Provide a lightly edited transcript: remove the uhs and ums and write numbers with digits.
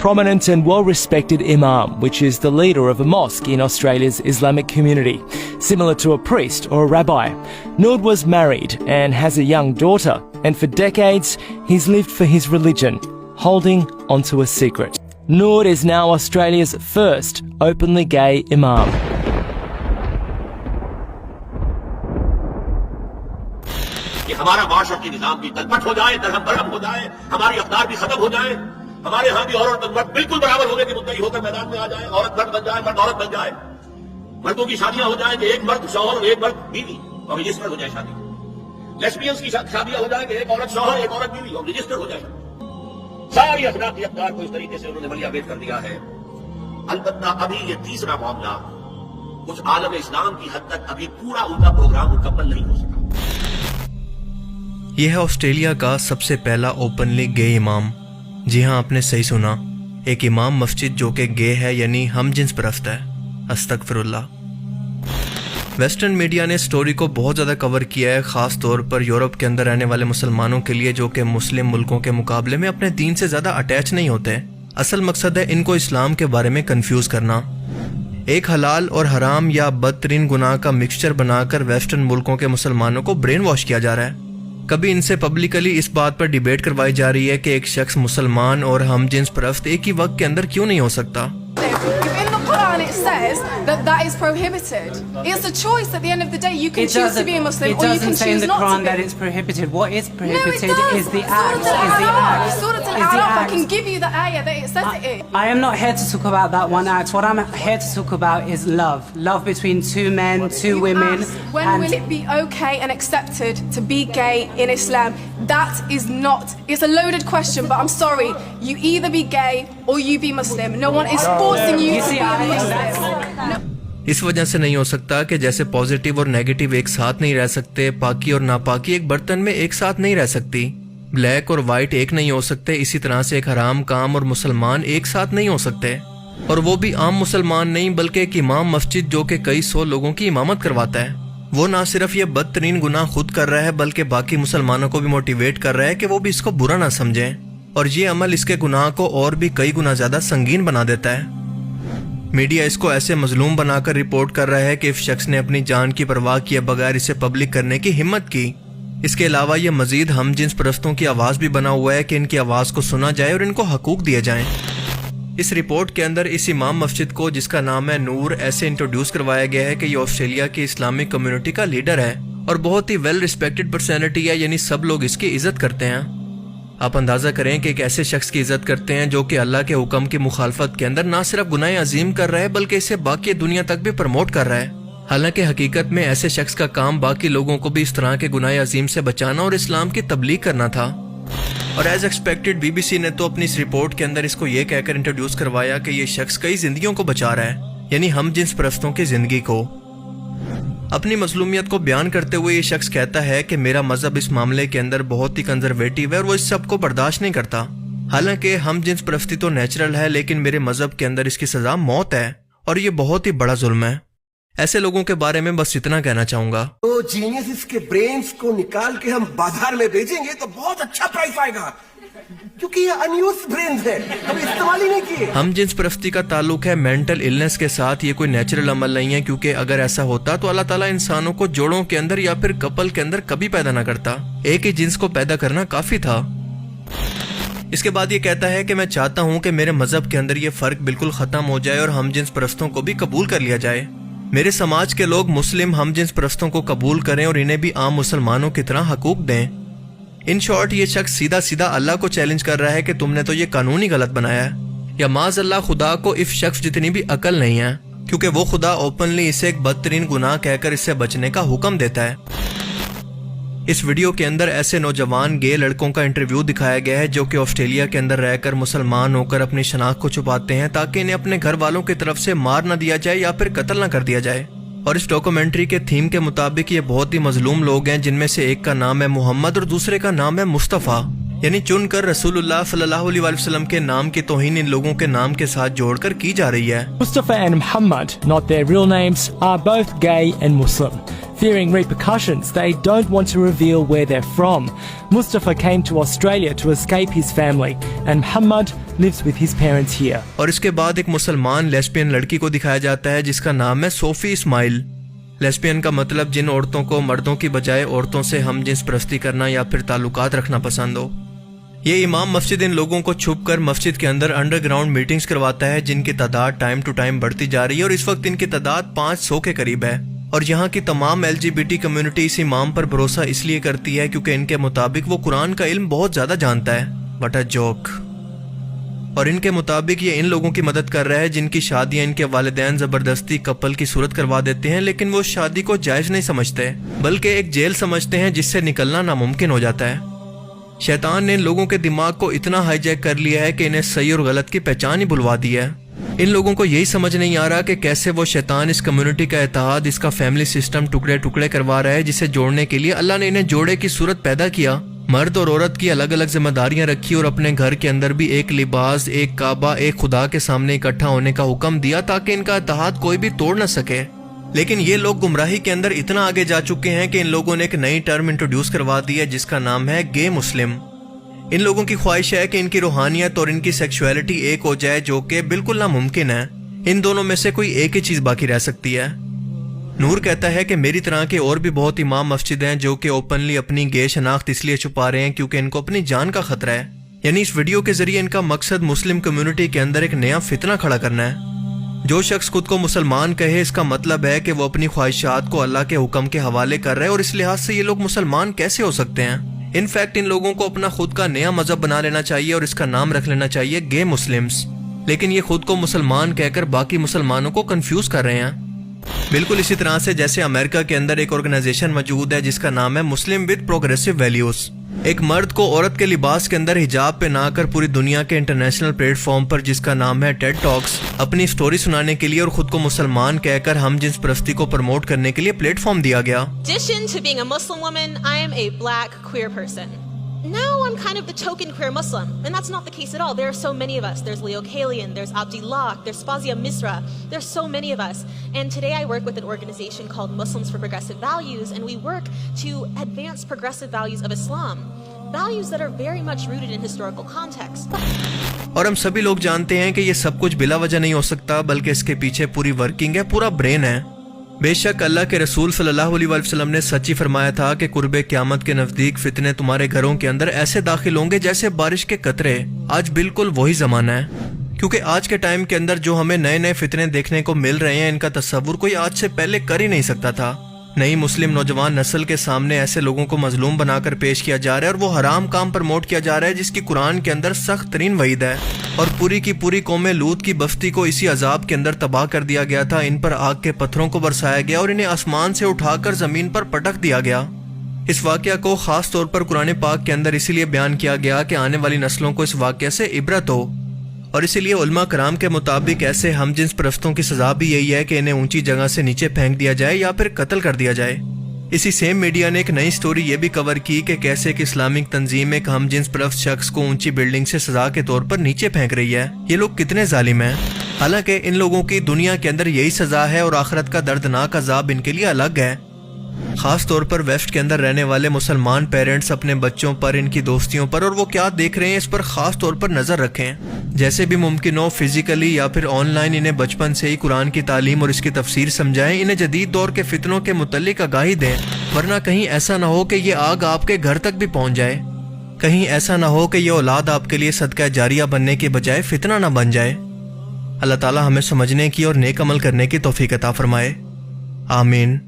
prominent and well-respected imam, which is the leader of a mosque in Australia's Islamic community, similar to a priest or a rabbi. Noor was married and has a young daughter, and for decades he's lived for his religion, holding onto a secret. Noor is now Australia's first openly gay imam. ہمارا معاشرتی نظام بھی تلپٹ ہو جائے، درہم برہم ہو جائے، ہماری اقدار بھی ختم ہو جائے، ہمارے ہاں بھی عورت مرد بالکل برابر ہونے کے مدعی ہو کر میدان میں آ جائے، عورت مرد بن جائے، مرد عورت بن جائے، مردوں کی شادیاں ہو جائیں کہ ایک مرد شوہر اور ایک مرد بیوی اور رجسٹر ہو جائے شادی، لیسبینز کی شادیاں ہو جائیں کہ ایک عورت شوہر ایک عورت بیوی اور رجسٹر ہو جائے، ساری اخلاقی اقدار کو اس طریقے سے انہوں نے ملیا بیٹ کر دیا ہے. البتہ ابھی یہ تیسرا معاملہ کچھ عالم اسلام کی حد تک ابھی پورا ان کا پروگرام مکمل نہیں ہو سکا. یہ ہے آسٹریلیا کا سب سے پہلا اوپنلی گے امام. جی ہاں، آپ نے صحیح سنا، ایک امام مسجد جو کہ گے ہے، یعنی ہم جنس پرست ہے. استغفر اللہ. ویسٹرن میڈیا نے سٹوری کو بہت زیادہ کور کیا ہے، خاص طور پر یورپ کے اندر رہنے والے مسلمانوں کے لیے جو کہ مسلم ملکوں کے مقابلے میں اپنے دین سے زیادہ اٹیچ نہیں ہوتے. اصل مقصد ہے ان کو اسلام کے بارے میں کنفیوز کرنا. ایک حلال اور حرام یا بدترین گناہ کا مکسچر بنا کر ویسٹرن ملکوں کے مسلمانوں کو برین واش کیا جا رہا ہے. کبھی ان سے پبلکلی اس بات پر ڈیبیٹ کروائی جا رہی ہے کہ ایک شخص مسلمان اور ہم جنس پرست ایک ہی وقت کے اندر کیوں نہیں ہو سکتا. It says that is prohibited. It's a choice at the end of the day. You can choose to be a Muslim or you can choose not to be. It doesn't say in the Quran that it's prohibited. What is prohibited is the act. Surah Al-A'raf, I can give you the ayah that it says it is. I am not here to talk about that one act. What I'm here to talk about is love. Love between two men, two women. When will it be okay and accepted to be gay in Islam? That is not. It's a loaded question, but I'm sorry. You either be gay or you be Muslim. No one is forcing you to be a Muslim. اس وجہ سے نہیں ہو سکتا کہ جیسے positive اور negative ایک ساتھ نہیں رہ سکتے، پاکی اور ناپاکی ایک برتن میں ایک ساتھ نہیں رہ سکتی، بلیک اور وائٹ ایک نہیں ہو سکتے، اسی طرح سے ایک حرام کام اور مسلمان ایک ساتھ نہیں ہو سکتے. اور وہ بھی عام مسلمان نہیں بلکہ ایک امام مسجد جو کہ کئی سو لوگوں کی امامت کرواتا ہے. وہ نہ صرف یہ بدترین گناہ خود کر رہا ہے بلکہ باقی مسلمانوں کو بھی موٹیویٹ کر رہا ہے کہ وہ بھی اس کو برا نہ سمجھیں، اور یہ عمل اس کے گناہ کو اور بھی کئی گنا زیادہ سنگین بنا دیتا ہے. میڈیا اس کو ایسے مظلوم بنا کر رپورٹ کر رہا ہے کہ اس شخص نے اپنی جان کی پرواہ کیے بغیر اسے پبلک کرنے کی ہمت کی. اس کے علاوہ یہ مزید ہم جنس پرستوں کی آواز بھی بنا ہوا ہے کہ ان کی آواز کو سنا جائے اور ان کو حقوق دیے جائیں. اس رپورٹ کے اندر اس امام مسجد کو جس کا نام ہے نور ایسے انٹروڈیوس کروایا گیا ہے کہ یہ آسٹریلیا کی اسلامک کمیونٹی کا لیڈر ہے اور بہت ہی ویل ریسپیکٹڈ پرسنالٹی ہے، یعنی سب لوگ اس کی عزت کرتے ہیں. آپ اندازہ کریں کہ ایک ایسے شخص کی عزت کرتے ہیں جو کہ اللہ کے حکم کی مخالفت کے اندر نہ صرف گناہ عظیم کر رہا ہے بلکہ اسے باقی دنیا تک بھی پروموٹ کر رہا ہے. حالانکہ حقیقت میں ایسے شخص کا کام باقی لوگوں کو بھی اس طرح کے گناہ عظیم سے بچانا اور اسلام کی تبلیغ کرنا تھا. اور as expected B B C نے تو اپنی اس رپورٹ کے اندر اس کو یہ کہہ کر انٹروڈیوس کروایا کہ یہ شخص کئی زندگیوں کو بچا رہا ہے، یعنی ہم جنس پرستوں کی زندگی کو. اپنی مظلومیت کو بیان کرتے ہوئے یہ شخص کہتا ہے کہ میرا مذہب اس معاملے کے اندر بہت ہی کنزرویٹو ہے اور وہ اس سب کو برداشت نہیں کرتا. حالانکہ ہم جنس پرستی تو نیچرل ہے لیکن میرے مذہب کے اندر اس کی سزا موت ہے اور یہ بہت ہی بڑا ظلم ہے. ایسے لوگوں کے بارے میں بس اتنا کہنا چاہوں گا. تو جینیس کے برینز کو نکال کے ہم بازار میں بیچیں گے تو بہت اچھا پرائس آئے گا کیونکہ یہ انیوز برینز ہے، ہم استعمال ہی نہیں کیے. ہم جنس پرستی کا تعلق ہے مینٹل النس کے ساتھ. یہ کوئی نیچرل عمل نہیں ہے کیونکہ اگر ایسا ہوتا تو اللہ تعالیٰ انسانوں کو جوڑوں کے اندر یا پھر کپل کے اندر کبھی پیدا نہ کرتا. ایک ہی جنس کو پیدا کرنا کافی تھا. اس کے بعد یہ کہتا ہے کہ میں چاہتا ہوں کہ میرے مذہب کے اندر یہ فرق بالکل ختم ہو جائے اور ہم جنس پرستوں کو بھی قبول کر لیا جائے. میرے سماج کے لوگ مسلم ہم جنس پرستوں کو قبول کریں اور انہیں بھی عام مسلمانوں کی طرح حقوق دیں. ان شارٹ یہ شخص سیدھا سیدھا اللہ کو چیلنج کر رہا ہے کہ تم نے تو یہ قانونی غلط بنایا ہے. یا معاذ اللہ خدا کو اس شخص جتنی بھی عقل نہیں ہے کیونکہ وہ خدا اوپنلی اسے ایک بدترین گناہ کہہ کر اس سے بچنے کا حکم دیتا ہے. اس ویڈیو کے اندر ایسے نوجوان گے لڑکوں کا انٹرویو دکھایا گیا ہے جو کہ آسٹریلیا کے اندر رہ کر مسلمان ہو کر اپنی شناخت کو چھپاتے ہیں تاکہ انہیں اپنے گھر والوں کی طرف سے مار نہ دیا جائے یا پھر قتل نہ کر دیا جائے. اور اس ڈاکومنٹری کے تھیم کے مطابق یہ بہت ہی مظلوم لوگ ہیں جن میں سے ایک کا نام ہے محمد اور دوسرے کا نام ہے مصطفیٰ، یعنی چن کر رسول اللہ صلی اللہ علیہ وسلم کے نام کی توہین ان لوگوں کے نام کے ساتھ جوڑ کر کی جا رہی ہے. Mustafa and Muhammad, not their real names, are both gay and Muslim. Fearing repercussions, they don't want to reveal where they're from. Mustafa came to Australia to escape his family, and Muhammad lives with his parents here. اور اس کے بعد ایک مسلمان lesbian لڑکی کو دکھایا جاتا ہے جس کا نام ہے صوفی اسماعیل. لیسبین کا مطلب جن عورتوں کو مردوں کی بجائے عورتوں سے ہم جنس پرستی کرنا یا پھر تعلقات رکھنا پسند ہو. یہ امام مسجد ان لوگوں کو چھپ کر مسجد کے اندر انڈر گراؤنڈ میٹنگز کرواتا ہے جن کی تعداد ٹائم ٹو ٹائم بڑھتی جا رہی ہے اور اس وقت ان کی تعداد 500 کے قریب ہے. اور یہاں کی تمام LGBT کمیونٹی اس امام پر بھروسہ اس لیے کرتی ہے کیونکہ ان کے مطابق وہ قرآن کا علم بہت زیادہ جانتا ہے. What a joke. اور ان کے مطابق یہ ان لوگوں کی مدد کر رہا ہے جن کی شادیاں ان کے والدین زبردستی کپل کی صورت کروا دیتے ہیں لیکن وہ شادی کو جائز نہیں سمجھتے بلکہ ایک جیل سمجھتے ہیں جس سے نکلنا ناممکن ہو جاتا ہے. شیطان نے ان لوگوں کے دماغ کو اتنا ہائی جیک کر لیا ہے کہ انہیں صحیح اور غلط کی پہچان ہی بھلوا دی ہے. ان لوگوں کو یہی سمجھ نہیں آ رہا کہ کیسے وہ شیطان اس کمیونٹی کا اتحاد، اس کا فیملی سسٹم ٹکڑے ٹکڑے کروا رہا ہے جسے جوڑنے کے لیے اللہ نے انہیں جوڑے کی صورت پیدا کیا. مرد اور عورت کی الگ الگ ذمہ داریاں رکھی اور اپنے گھر کے اندر بھی ایک لباس، ایک کعبہ، ایک خدا کے سامنے اکٹھا ہونے کا حکم دیا تاکہ ان کا اتحاد کوئی بھی توڑ نہ سکے. لیکن یہ لوگ گمراہی کے اندر اتنا آگے جا چکے ہیں کہ ان لوگوں نے ایک نئی ٹرم انٹروڈیوس کروا دی ہے جس کا نام ہے گے مسلم. ان لوگوں کی خواہش ہے کہ ان کی روحانیت اور ان کی سیکشولیٹی ایک ہو جائے جو کہ بالکل ناممکن ہے. ان دونوں میں سے کوئی ایک ہی چیز باقی رہ سکتی ہے. نور کہتا ہے کہ میری طرح کے اور بھی بہت امام مسجد ہیں جو کہ اوپنلی اپنی گے شناخت اس لیے چھپا رہے ہیں کیونکہ ان کو اپنی جان کا خطرہ ہے. یعنی اس ویڈیو کے ذریعے ان کا مقصد مسلم کمیونٹی کے اندر ایک نیا فتنہ کھڑا کرنا ہے. جو شخص خود کو مسلمان کہے اس کا مطلب ہے کہ وہ اپنی خواہشات کو اللہ کے حکم کے حوالے کر رہے ہیں اور اس لحاظ سے یہ لوگ مسلمان کیسے ہو سکتے ہیں. ان فیکٹ ان لوگوں کو اپنا خود کا نیا مذہب بنا لینا چاہیے اور اس کا نام رکھ لینا چاہیے گے مسلمز. لیکن یہ خود کو مسلمان کہہ کر باقی مسلمانوں کو کنفیوز کر رہے ہیں. بالکل اسی طرح سے جیسے امریکہ کے اندر ایک آرگنائزیشن موجود ہے جس کا نام ہے مسلم ود پروگریسو ویلیوز. ایک مرد کو عورت کے لباس کے اندر حجاب پہنا کر پوری دنیا کے انٹرنیشنل پلیٹ فارم پر جس کا نام ہے ٹیڈ ٹاکس اپنی سٹوری سنانے کے لیے اور خود کو مسلمان کہہ کر ہم جنس پرستی کو پروموٹ کرنے کے لیے پلیٹ فارم دیا گیا. addition to being a Muslim woman, I am a black queer person. Now I'm kind of the token queer Muslim, and that's not the case at all. There are so many of us. There's Leo Kalian, there's Abdi Locke, there's Fazia Misra. There's so many of us. And today I work with an organization called Muslims for Progressive Values, and we work to advance progressive values of Islam. Values that are very much rooted in historical context. اور ہم سبھی لوگ جانتے ہیں کہ یہ سب کچھ بلا وجہ نہیں ہو سکتا بلکہ اس کے پیچھے پوری ورکنگ ہے، پورا برین ہے. بے شک اللہ کے رسول صلی اللہ علیہ وسلم نے سچ ہی فرمایا تھا کہ قرب قیامت کے نزدیک فتنے تمہارے گھروں کے اندر ایسے داخل ہوں گے جیسے بارش کے قطرے. آج بالکل وہی زمانہ ہے کیونکہ آج کے ٹائم کے اندر جو ہمیں نئے نئے فتنے دیکھنے کو مل رہے ہیں ان کا تصور کوئی آج سے پہلے کر ہی نہیں سکتا تھا. نئی مسلم نوجوان نسل کے سامنے ایسے لوگوں کو مظلوم بنا کر پیش کیا جا رہا ہے اور وہ حرام کام پروموٹ کیا جا رہا ہے جس کی قرآن کے اندر سخت ترین وعید ہے. اور پوری کی پوری قوم لوط کی بستی کو اسی عذاب کے اندر تباہ کر دیا گیا تھا. ان پر آگ کے پتھروں کو برسایا گیا اور انہیں آسمان سے اٹھا کر زمین پر پٹک دیا گیا. اس واقعہ کو خاص طور پر قرآن پاک کے اندر اسی لیے بیان کیا گیا کہ آنے والی نسلوں کو اس واقعے سے عبرت ہو. اور اسی لیے علماء کرام کے مطابق ایسے ہم جنس پرستوں کی سزا بھی یہی ہے کہ انہیں اونچی جگہ سے نیچے پھینک دیا جائے یا پھر قتل کر دیا جائے. اسی سیم میڈیا نے ایک نئی سٹوری یہ بھی کور کی کہ کیسے ایک اسلامک تنظیم ایک ہم جنس پرست شخص کو اونچی بلڈنگ سے سزا کے طور پر نیچے پھینک رہی ہے. یہ لوگ کتنے ظالم ہیں. حالانکہ ان لوگوں کی دنیا کے اندر یہی سزا ہے اور آخرت کا دردناک عذاب ان کے لیے الگ ہے. خاص طور پر ویسٹ کے اندر رہنے والے مسلمان پیرنٹس اپنے بچوں پر، ان کی دوستیوں پر اور وہ کیا دیکھ رہے ہیں اس پر خاص طور پر نظر رکھیں. جیسے بھی ممکن ہو فزیکلی یا پھر آن لائن انہیں بچپن سے ہی قرآن کی تعلیم اور اس کی تفسیر سمجھائیں. انہیں جدید دور کے فتنوں کے متعلق آگاہی دیں ورنہ کہیں ایسا نہ ہو کہ یہ آگ آپ کے گھر تک بھی پہنچ جائے. کہیں ایسا نہ ہو کہ یہ اولاد آپ کے لیے صدقہ جاریہ بننے کے بجائے فتنہ نہ بن جائے. اللہ تعالی ہمیں سمجھنے کی اور نیک عمل کرنے کی توفیق عطا فرمائے. آمین.